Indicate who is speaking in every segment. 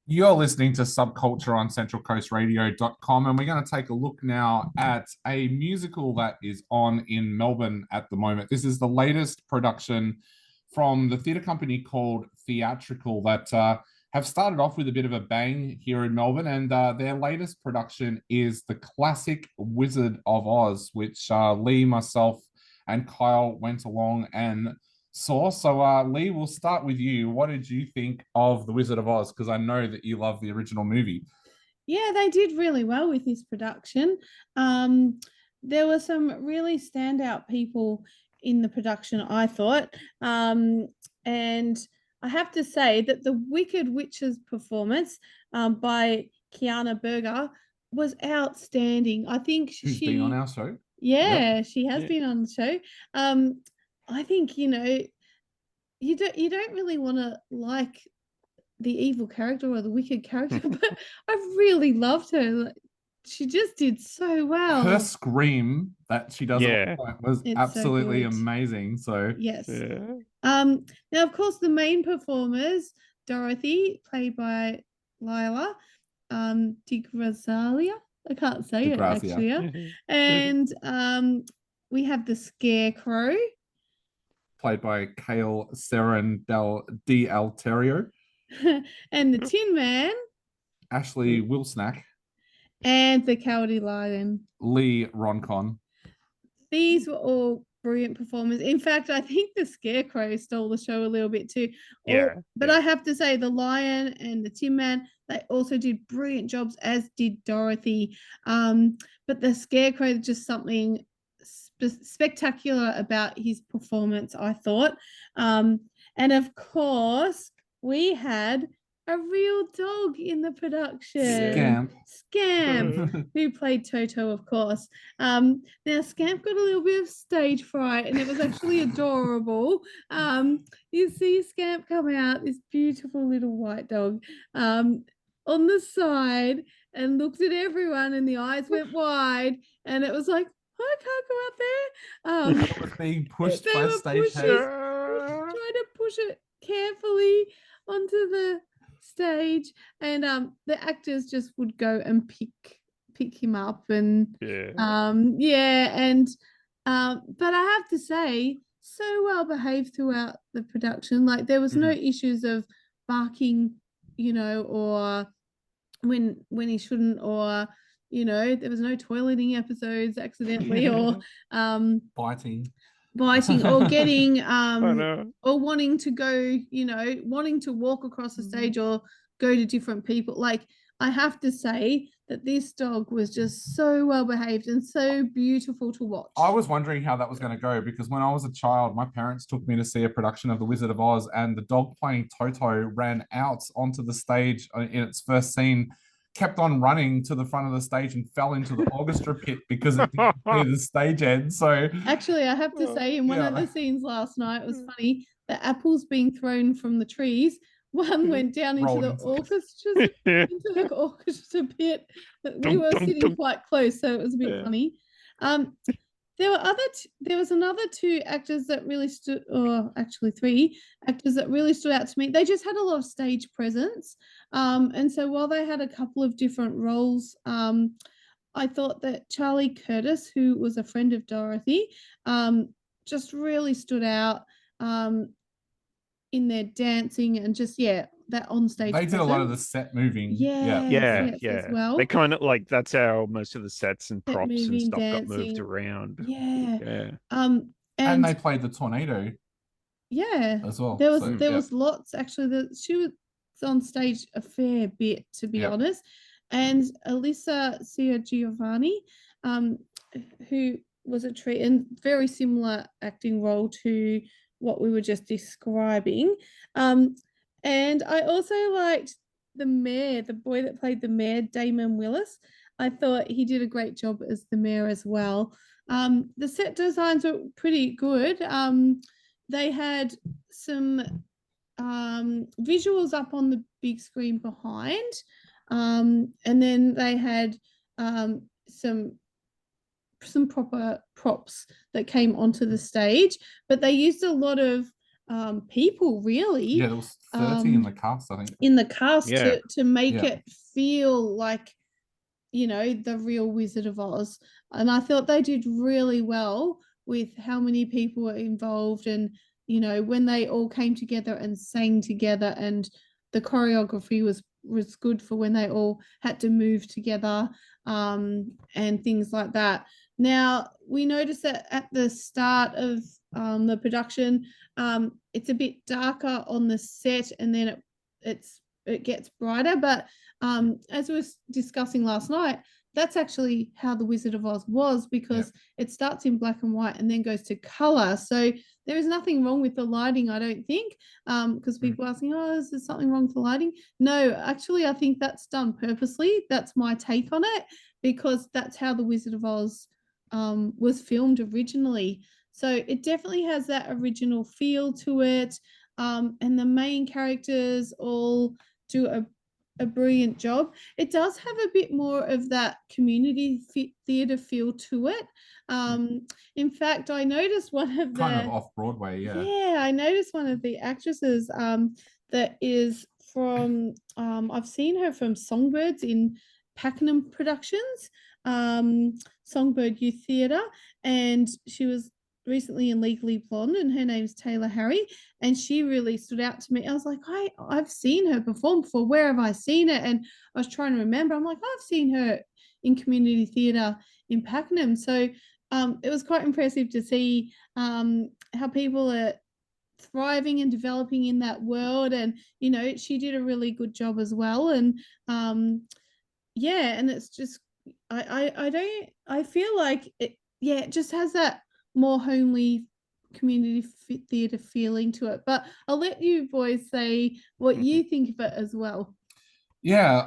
Speaker 1: You're listening to Subculture on centralcoastradio.com, and we're going to take a look now at a musical that is on in Melbourne at the moment. This is the latest production from the theatre company called Theatrical that have started off with a bit of a bang here in Melbourne, and their latest production is the classic Wizard of Oz, which Lee, myself, and Kyle went along and saw. So, Lee, we'll start with you. What did you think of The Wizard of Oz? Because I know that you love the original movie.
Speaker 2: Yeah, they did really well with this production. Um, there were some really standout people in the production, I thought. And I have to say that the Wicked Witch's performance by Kiana Berger was outstanding. I think
Speaker 1: Who's been on our show?
Speaker 2: yeah,
Speaker 1: Yep.
Speaker 2: she has been on the show. I think, you don't really want to like the evil character or the wicked character, but I really loved her. She just did so well.
Speaker 1: Her scream that she does at
Speaker 3: Yeah.
Speaker 1: one point was
Speaker 2: It's so
Speaker 1: absolutely
Speaker 2: good.
Speaker 1: amazing. So,
Speaker 2: Yes.
Speaker 3: Yeah.
Speaker 2: Now, of course, the main performers, Dorothy, played by Lila DiGrazia. I can't say it
Speaker 1: DiGrazia.
Speaker 2: actually. And we have the Scarecrow,
Speaker 1: played by Kale Seren Di Alterio,
Speaker 2: and the Tin Man,
Speaker 1: Ashley Wilsnack,
Speaker 2: and the Cowardly Lion.
Speaker 1: Lee Roncon.
Speaker 2: These were all brilliant performers. In fact, I think the Scarecrow stole the show a little bit too. But I have to say, the Lion and the Tin Man, they also did brilliant jobs, as did Dorothy. But the Scarecrow, just something spectacular about his performance, I thought. And of course, we had a real dog in the production. Scamp, who played Toto, of course. Now Scamp got a little bit of stage fright, and it was actually adorable. You see Scamp come out, this beautiful little white dog, on the side, and looked at everyone, and the eyes went wide, and it was like, I can't go out there.
Speaker 1: It was being pushed by stage
Speaker 2: trying to push it carefully onto the stage, and the actors just would go and pick him up, and but I have to say, so well behaved throughout the production. Like, there was no issues of barking, or when he shouldn't, or there was no toileting episodes accidentally, or
Speaker 1: biting
Speaker 2: or getting or wanting to go, wanting to walk across the stage or go to different people. Like, I have to say that this dog was just so well behaved and so beautiful to watch.
Speaker 1: I was wondering how that was going to go, because when I was a child, my parents took me to see a production of The Wizard of Oz, and the dog playing Toto ran out onto the stage in its first scene, kept on running to the front of the stage, and fell into the orchestra pit because it didn't clear the stage end. So
Speaker 2: actually, I have to say, in one of the scenes last night, it was funny. The apples being thrown from the trees, one went down into the orchestra pit. We were sitting quite close, so it was a bit funny. There was another two actors that really stood, or actually three actors that really stood out to me. They just had a lot of stage presence. And so while they had a couple of different roles, I thought that Charlie Curtis, who was a friend of Dorothy, just really stood out in their dancing, and just, that on stage.
Speaker 1: They did a lot of the set moving.
Speaker 3: Yeah.
Speaker 2: As well.
Speaker 3: They kind of, like, that's how most of the sets and props and stuff got moved around.
Speaker 1: And they played the tornado. As well.
Speaker 2: There was lots, actually. She was on stage a fair bit, to be honest. And Alyssa Giovanni, who was a treat, and very similar acting role to what we were just describing. And I also liked the mayor, the boy that played the mayor, Damon Willis. I thought he did a great job as the mayor as well. The set designs were pretty good. They had some visuals up on the big screen behind, and then they had some proper props that came onto the stage, but they used a lot of people, really.
Speaker 1: Yeah, there was 30 in the cast, I think.
Speaker 2: In the cast
Speaker 3: Yeah.
Speaker 2: to make it feel like, you know, the real Wizard of Oz. And I thought they did really well with how many people were involved, and, you know, when they all came together and sang together, and the choreography was good for when they all had to move together, and things like that. Now, we noticed that at the start of the production, it's a bit darker on the set, and then it gets brighter. But as we were discussing last night, that's actually how the Wizard of Oz was, because it starts in black and white and then goes to color. So there is nothing wrong with the lighting, I don't think, because people are asking, oh, is there something wrong with the lighting? No, actually, I think that's done purposely. That's my take on it, because that's how the Wizard of Oz was filmed originally. So it definitely has that original feel to it. And the main characters all do a brilliant job. It does have a bit more of that community theatre feel to it. In fact, I noticed one of the
Speaker 1: kind of off Broadway,
Speaker 2: yeah, I noticed one of the actresses that is from I've seen her from Songbirds in Pakenham Productions, Songbird Youth Theatre, and she was recently in Legally Blonde, and her name's Taylor Harry, and she really stood out to me. I was like, I've seen her perform before. Where have I seen it? And I was trying to remember. I'm like, I've seen her in community theatre in Pakenham. So it was quite impressive to see how people are thriving and developing in that world. And, you know, she did a really good job as well. And and it's just, I feel like it just has that more homely community theatre feeling to it. But I'll let you boys say what you think of it as well.
Speaker 1: Yeah,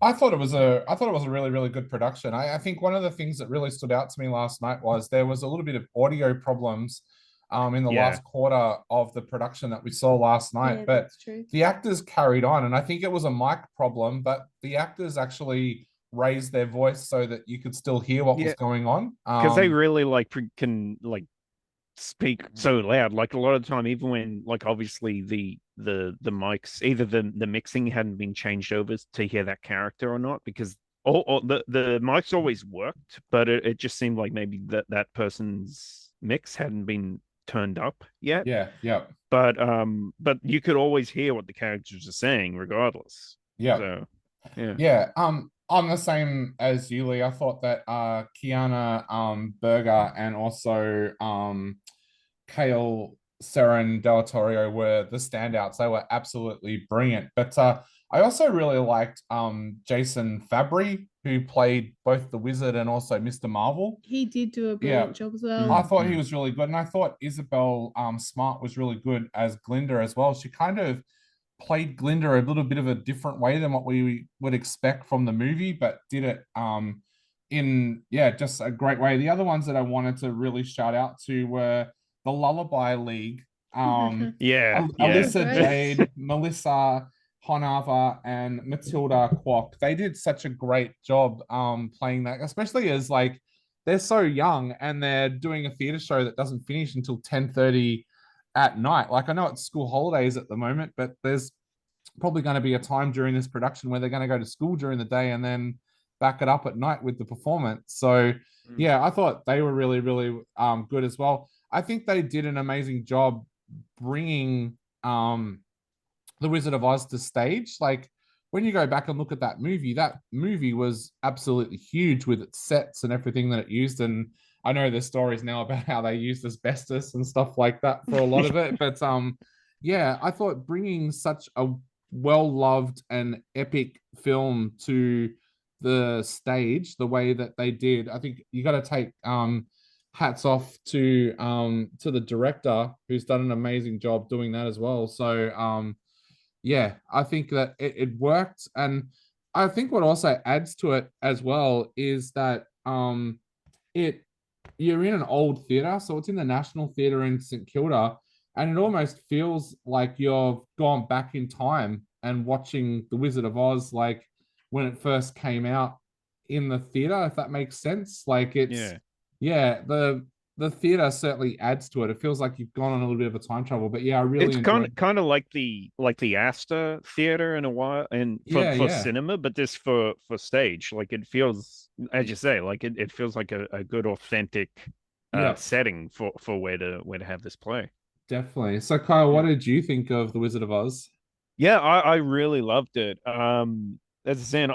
Speaker 1: I thought it was a really, really good production. I think one of the things that really stood out to me last night was there was a little bit of audio problems in the last quarter of the production that we saw last night. But the actors carried on, and I think it was a mic problem, but the actors actually raised their voice so that you could still hear what was going on.
Speaker 3: Because they really can speak so loud. Like a lot of the time, even when obviously the mics, either the mixing hadn't been changed over to hear that character or not, because the mics always worked, but it just seemed like maybe that person's mix hadn't been turned up yet. But you could always hear what the characters are saying regardless. So,
Speaker 1: I'm the same as you, Lee. I thought that Kiana Berger and also Kale Seren Del Torrio were the standouts. They were absolutely brilliant. But I also really liked Jason Fabry, who played both the Wizard and also Mr. Marvel.
Speaker 2: He did do a brilliant job as well.
Speaker 1: I thought he was really good. And I thought Isabel Smart was really good as Glinda as well. She kind of played Glinda a little bit of a different way than what we would expect from the movie, but did it in just a great way. The other ones that I wanted to really shout out to were the Lullaby League. Alyssa Jade, Melissa Honava, and Matilda Kwok. They did such a great job playing that, especially as they're so young and they're doing a theatre show that doesn't finish until 10:30 at night. I know it's school holidays at the moment, but there's probably going to be a time during this production where they're going to go to school during the day and then back it up at night with the performance. So I thought they were really, really good as well. I think they did an amazing job bringing the Wizard of Oz to stage. When you go back and look at that movie was absolutely huge with its sets and everything that it used. And I know there's stories now about how they used asbestos and stuff like that for a lot of it. But I thought bringing such a well-loved and epic film to the stage the way that they did, I think you got to take hats off to the director, who's done an amazing job doing that as well. So I think that it worked. And I think what also adds to it as well is that you're in an old theatre, so it's in the National Theatre in St Kilda, and it almost feels like you've gone back in time and watching The Wizard of Oz when it first came out in the theatre, if that makes sense. The the theater certainly adds to it. It feels like you've gone on a little bit of a time travel, but yeah, I really
Speaker 3: It's
Speaker 1: enjoyed.
Speaker 3: kind of like the Astor Theater in a while, and for
Speaker 1: Yeah.
Speaker 3: cinema, but this for stage. Like it feels, as you say, like it feels like a good authentic
Speaker 1: Yeah,
Speaker 3: setting for where to have this play.
Speaker 1: definitely. So, Kyle, what
Speaker 3: Yeah.
Speaker 1: did you think of The Wizard of Oz?
Speaker 3: Yeah, I really loved it. As I said,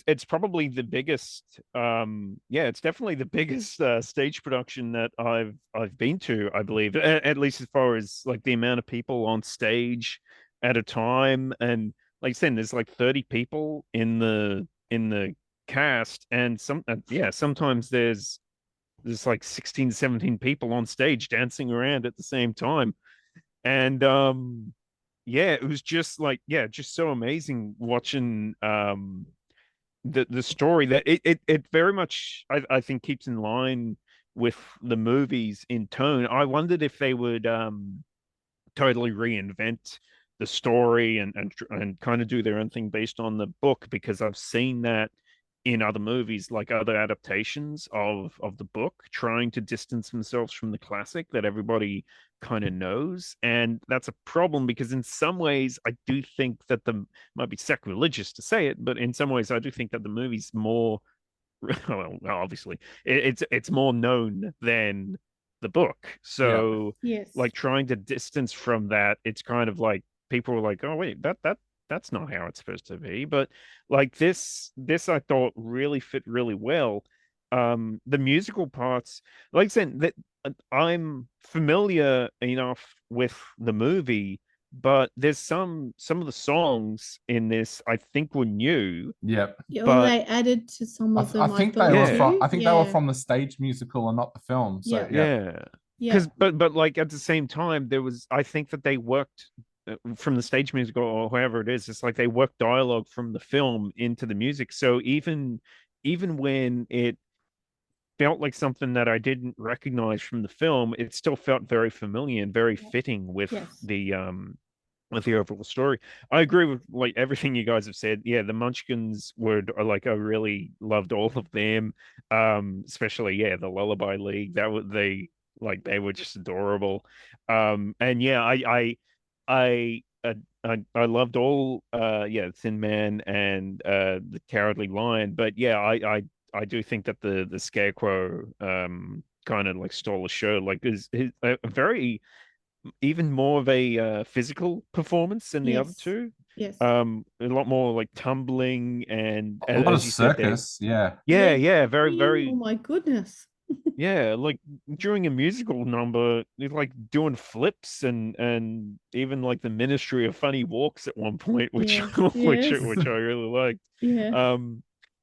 Speaker 3: it's probably the biggest. Yeah, it's definitely the biggest stage production that I've been to. I believe, at least as far as like the amount of people on stage at a time, and like I said, there's like 30 people in the cast, and sometimes there's like 16, 17 people on stage dancing around at the same time, and yeah, it was just like, yeah, just so amazing watching the story that it very much I think keeps in line with the movies in tone. I wondered if they would totally reinvent the story and kind of do their own thing based on the book, because I've seen that in other movies, like other adaptations of the book, trying to distance themselves from the classic that everybody kind of knows. And that's a problem, because in some ways I do think that the might be sacrilegious to say it, but in some ways I do think that the movie's more well, obviously it's more known than the book.
Speaker 1: Yeah.
Speaker 3: So
Speaker 2: Yes.
Speaker 3: like trying to distance from that, it's kind of like people were like, oh wait, that's not how it's supposed to be. But like this I thought really fit really well. The musical parts, like I said, that I'm familiar enough with the movie, but there's some of the songs in this I think were new,
Speaker 1: Yep.
Speaker 2: Yeah, well,
Speaker 3: but
Speaker 2: they added to some
Speaker 1: I,
Speaker 2: of
Speaker 1: I
Speaker 2: them, I
Speaker 1: think they
Speaker 2: thought
Speaker 1: were
Speaker 3: Yeah.
Speaker 1: from.
Speaker 2: too.
Speaker 1: I think they were from the stage musical and not the film. So
Speaker 2: Yeah.
Speaker 1: yeah.
Speaker 3: yeah.
Speaker 2: Yeah.
Speaker 3: But like at the same time, there was, I think that they worked from the stage musical or whoever it is. It's like they worked dialogue from the film into the music. So even when it felt like something that I didn't recognize from the film, it still felt very familiar and very fitting
Speaker 2: Yes.
Speaker 3: with the overall story. I agree with like everything you guys have said. Yeah, the Munchkins were like, I really loved all of them. Especially, yeah, the Lullaby League. That was they were just adorable. And yeah, I I loved all yeah, Thin Man and the Cowardly Lion. But yeah, I do think that the Scarecrow kind of like stole the show. Like is a very even more of a physical performance than the other
Speaker 2: Yes.
Speaker 3: two.
Speaker 2: Yes.
Speaker 3: A lot more like tumbling and
Speaker 1: A lot of
Speaker 3: as you said there.
Speaker 1: circus. Yeah.
Speaker 3: Yeah, very,
Speaker 2: Oh
Speaker 3: very,
Speaker 2: my goodness.
Speaker 3: yeah, like during a musical number, they're like doing flips and even like the Ministry of Funny Walks at one point, which
Speaker 2: Yes. Yes.
Speaker 3: which I really liked.
Speaker 2: Yeah.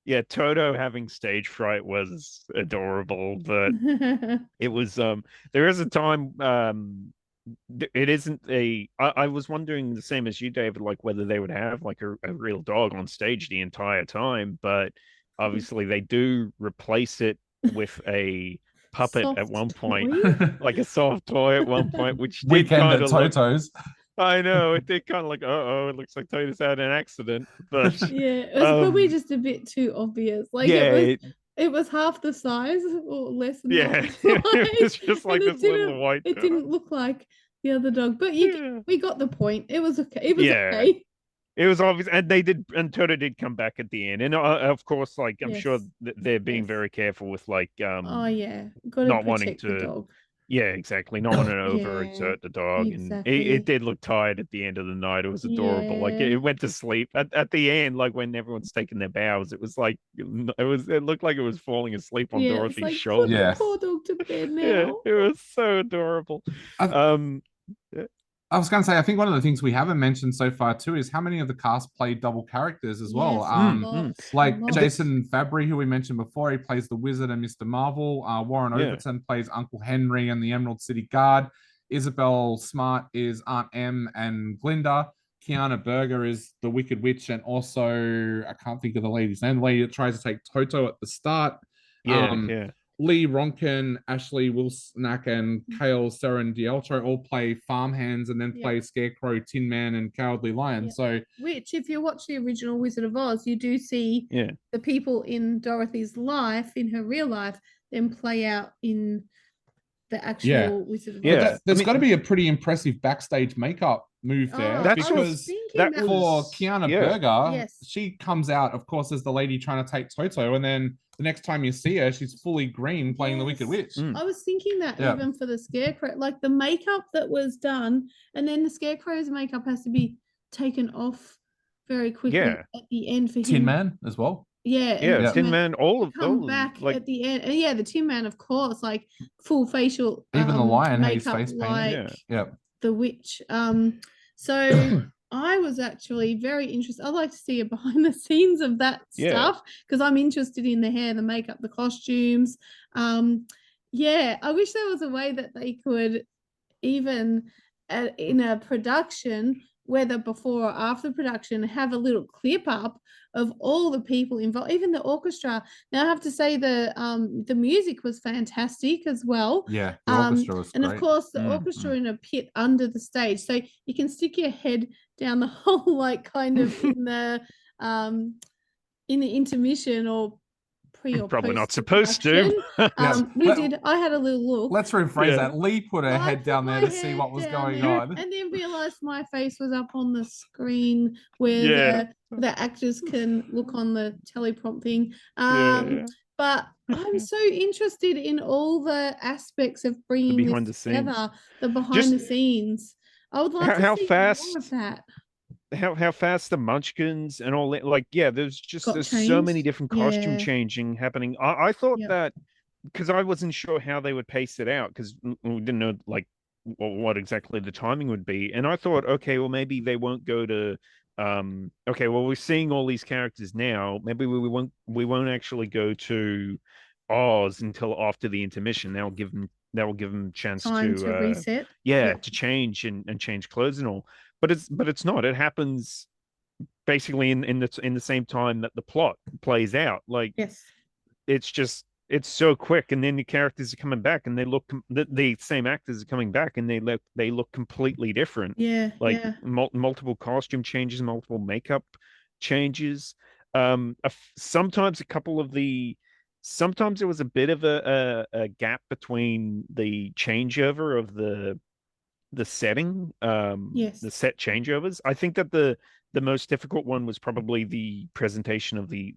Speaker 3: Yeah, Toto having stage fright was adorable, but it was there is a time it isn't I was wondering the same as you, David, like whether they would have like a real dog on stage the entire time, but obviously they do replace it with a puppet at
Speaker 2: Soft
Speaker 3: one point,
Speaker 2: toy.
Speaker 3: like a soft toy at one point, which did
Speaker 1: Weekend
Speaker 3: kind
Speaker 1: at
Speaker 3: of look,
Speaker 1: Toto's.
Speaker 3: I know it did kind of like, oh, it looks like Toto's had an accident, but
Speaker 2: Yeah, it was probably
Speaker 3: um
Speaker 2: just a bit too obvious. Like
Speaker 3: yeah,
Speaker 2: it was half the size or less than half
Speaker 3: yeah,
Speaker 2: the
Speaker 3: it's
Speaker 2: size.
Speaker 3: just like
Speaker 2: And
Speaker 3: this little white
Speaker 2: it
Speaker 3: dog.
Speaker 2: didn't look like the other dog. But
Speaker 3: Yeah.
Speaker 2: we got the point. It was okay. It was
Speaker 3: Yeah.
Speaker 2: okay.
Speaker 3: It was obvious, and they did, and Toto did come back at the end, and of course, like I'm
Speaker 2: Yes.
Speaker 3: sure they're being
Speaker 2: Yes.
Speaker 3: very careful with like
Speaker 2: Oh yeah. Gotta
Speaker 3: not wanting
Speaker 2: protect the
Speaker 3: to,
Speaker 2: dog.
Speaker 3: yeah, exactly, not wanting to
Speaker 2: Yeah,
Speaker 3: overexert the dog, and it
Speaker 2: exactly.
Speaker 3: did look tired at the end of the night. It was adorable, like
Speaker 2: Yeah.
Speaker 3: it went to sleep at the end, like when everyone's taking their bows. It was like it looked like it was falling asleep on
Speaker 2: Yeah. It's
Speaker 3: Dorothy's
Speaker 2: like put
Speaker 3: shoulder.
Speaker 2: the
Speaker 1: Yeah.
Speaker 2: poor dog to bed
Speaker 3: Yeah,
Speaker 2: now.
Speaker 3: it was so adorable.
Speaker 1: I,
Speaker 3: Um,
Speaker 1: I was going to say, I think one of the things we haven't mentioned so far too is how many of the cast played double characters as well.
Speaker 2: Yes, a lot.
Speaker 1: Like
Speaker 2: A lot.
Speaker 1: Jason Fabry, who we mentioned before, he plays the Wizard and Mr. Marvel. Warren
Speaker 3: Yeah.
Speaker 1: Overton plays Uncle Henry and the Emerald City Guard. Isabel Smart is Aunt Em and Glinda. Kiana Berger is the Wicked Witch, and also I can't think of the lady's name. The lady that tries to take Toto at the start.
Speaker 3: yeah.
Speaker 1: Lee Ronkin, Ashley Wilsnack, and Kale Dieltro all play farmhands and then play Scarecrow, Tin Man, and Cowardly Lion. So,
Speaker 2: which, if you watch the original Wizard of Oz, you do see the people in Dorothy's life, in her real life, then play out in the actual Wizard of Oz.
Speaker 3: Yeah.
Speaker 1: There's got to be a pretty impressive backstage makeup move there because for Kiana Berger, she comes out, of course, as the lady trying to take Toto, and then the next time you see her, she's fully green playing the Wicked Witch.
Speaker 2: I was thinking that even for the Scarecrow, like the makeup that was done, and then the Scarecrow's makeup has to be taken off very quickly at the end for him.
Speaker 1: Tin Man as well.
Speaker 2: Yeah,
Speaker 3: Tin Man, all
Speaker 2: back at the end, and the Tin Man, of course, like full facial,
Speaker 1: even the lion had his
Speaker 2: makeup,
Speaker 1: face painted.
Speaker 2: like the witch. So I was actually very interested. I'd like to see a behind the scenes of that stuff because I'm interested in the hair, the makeup, the costumes. I wish there was a way that they could even in a production, whether before or after production, have a little clip up of all the people involved, even the orchestra. Now I have to say the music was fantastic as well.
Speaker 1: Yeah, the orchestra was
Speaker 2: and
Speaker 1: great.
Speaker 2: Of course the orchestra in a pit under the stage, so you can stick your head down the hole, like kind of in the intermission or
Speaker 3: probably not supposed to.
Speaker 2: We did. I had a little look.
Speaker 1: Let's rephrase that. Lee put her head down there to see what was going on,
Speaker 2: and then realized my face was up on the screen where the actors can look on the teleprompt thing. But I'm so interested in all the aspects of bringing this together, the behind the scenes. I would like to see more of that.
Speaker 3: How fast the Munchkins and all that, like there's so many different costume changing happening. I thought that because I wasn't sure how they would pace it out because we didn't know like what exactly the timing would be, and I thought, okay, well maybe they won't go to okay, well we're seeing all these characters now, maybe we won't actually go to Oz until after the intermission. That will give them chance
Speaker 2: time to reset,
Speaker 3: to change and change clothes and all. But it's not. It happens basically in the same time that the plot plays out. Like it's so quick, and then the characters are coming back, and they look the same actors are coming back, and they look completely different. Multiple costume changes, multiple makeup changes. Sometimes sometimes there was a bit of a gap between the changeover of the setting, the set changeovers. I think that the most difficult one was probably the presentation of the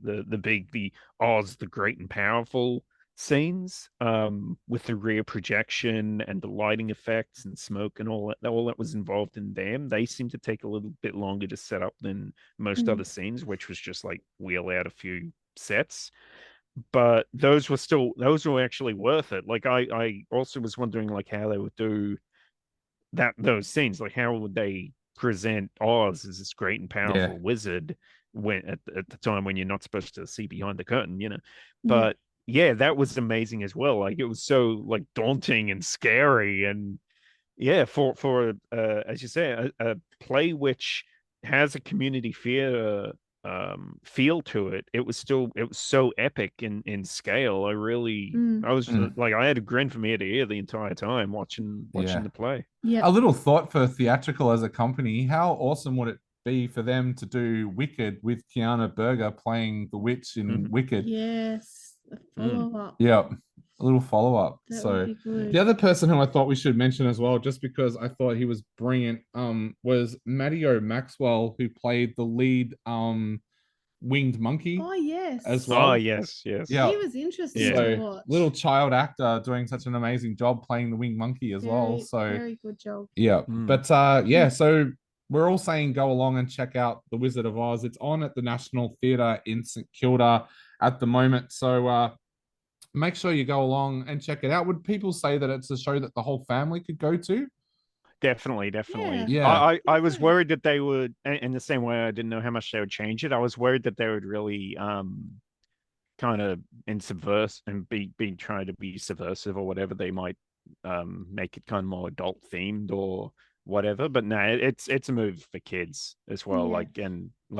Speaker 3: Oz the Great and Powerful scenes, with the rear projection and the lighting effects and smoke and all that was involved in them. They seem to take a little bit longer to set up than most other scenes, which was just like wheel out a few sets. But those were actually worth it. Like I also was wondering like how they would do those scenes, like how would they present Oz as this great and powerful wizard when at the time when you're not supposed to see behind the curtain, but that was amazing as well. Like it was so like daunting and scary, and for as you say, a play which has a community feel to it. It was so epic in scale. I was like, I had a grin from ear to ear the entire time watching the play.
Speaker 1: A little thought for theatrical as a company, how awesome would it be for them to do Wicked with Kiana Berger playing the witch in Wicked?
Speaker 2: Yes, a follow-up.
Speaker 1: A little follow-up. So the other person who I thought we should mention as well, just because I thought he was brilliant, was Matteo Maxwell, who played the lead winged monkey.
Speaker 2: Oh yes.
Speaker 1: As well.
Speaker 3: Oh yes.
Speaker 2: He was interesting to watch.
Speaker 1: Little child actor doing such an amazing job playing the winged monkey as well. So
Speaker 2: very good job.
Speaker 1: But so we're all saying go along and check out The Wizard of Oz. It's on at the National Theatre in St Kilda at the moment. So make sure you go along and check it out. Would people say that it's a show that the whole family could go to?
Speaker 3: Definitely.
Speaker 1: Yeah.
Speaker 3: I was worried that they would, in the same way I didn't know how much they would change it. I was worried that they would really kind of be trying to be subversive or whatever. They might make it kind of more adult themed or whatever. But no, it's a movie for kids as well. Like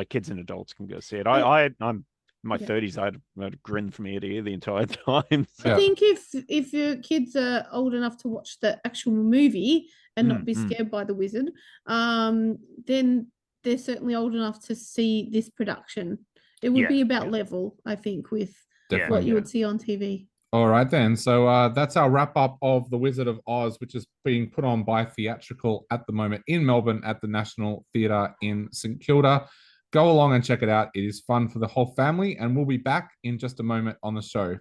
Speaker 3: kids and adults can go see it. I'm in my 30s. I had a grin from ear to ear the entire time.
Speaker 2: So. I think if your kids are old enough to watch the actual movie and not be scared by the wizard, then they're certainly old enough to see this production. It would be about level, I think, with what you would see on TV.
Speaker 1: All right then. So that's our wrap up of The Wizard of Oz, which is being put on by Theatrical at the moment in Melbourne at the National Theatre in St Kilda. Go along and check it out. It is fun for the whole family, and we'll be back in just a moment on the show.